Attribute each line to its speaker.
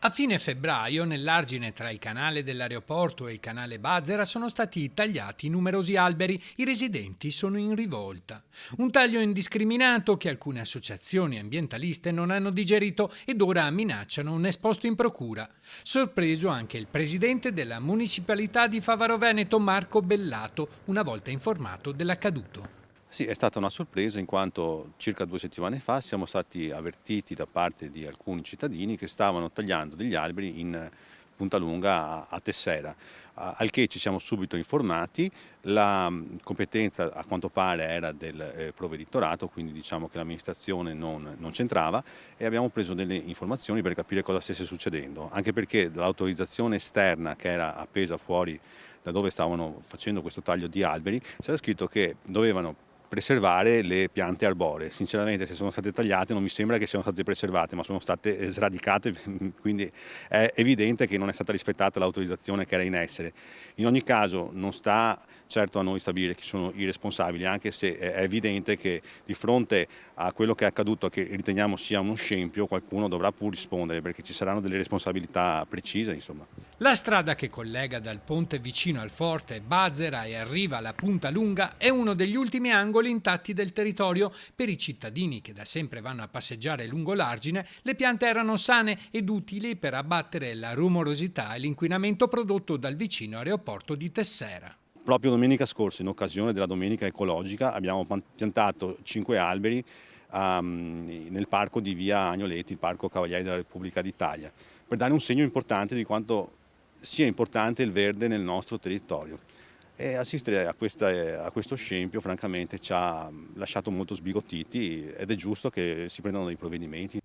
Speaker 1: A fine febbraio, nell'argine tra il canale dell'aeroporto e il canale Bazera, sono stati tagliati numerosi alberi. I residenti sono in rivolta. Un taglio indiscriminato che alcune associazioni ambientaliste non hanno digerito ed ora minacciano un esposto in procura. Sorpreso anche il presidente della municipalità di Favaro Veneto, Marco Bellato, una volta informato dell'accaduto.
Speaker 2: Sì, è stata una sorpresa in quanto circa 2 settimane fa siamo stati avvertiti da parte di alcuni cittadini che stavano tagliando degli alberi in Puntalunga a Tessera, al che ci siamo subito informati. La competenza a quanto pare era del provveditorato, quindi diciamo che l'amministrazione non c'entrava, e abbiamo preso delle informazioni per capire cosa stesse succedendo, anche perché dall'autorizzazione esterna che era appesa fuori da dove stavano facendo questo taglio di alberi c'era scritto che dovevano preservare le piante arboree. Sinceramente, se sono state tagliate non mi sembra che siano state preservate, ma sono state sradicate, quindi è evidente che non è stata rispettata l'autorizzazione che era in essere. In ogni caso non sta certo a noi stabilire chi sono i responsabili, anche se è evidente che di fronte a quello che è accaduto, che riteniamo sia uno scempio, qualcuno dovrà pur rispondere, perché ci saranno delle responsabilità precise, insomma.
Speaker 1: La strada che collega dal ponte vicino al forte Bazera e arriva alla Punta Lunga è uno degli ultimi angoli intatti del territorio. Per i cittadini che da sempre vanno a passeggiare lungo l'argine, le piante erano sane ed utili per abbattere la rumorosità e l'inquinamento prodotto dal vicino aeroporto di Tessera.
Speaker 2: Proprio domenica scorsa, in occasione della Domenica Ecologica, abbiamo piantato 5 alberi nel parco di via Agnoletti, il Parco Cavalieri della Repubblica d'Italia, per dare un segno importante di quanto sia importante il verde nel nostro territorio. E assistere a questo scempio, francamente, ci ha lasciato molto sbigottiti ed è giusto che si prendano dei provvedimenti.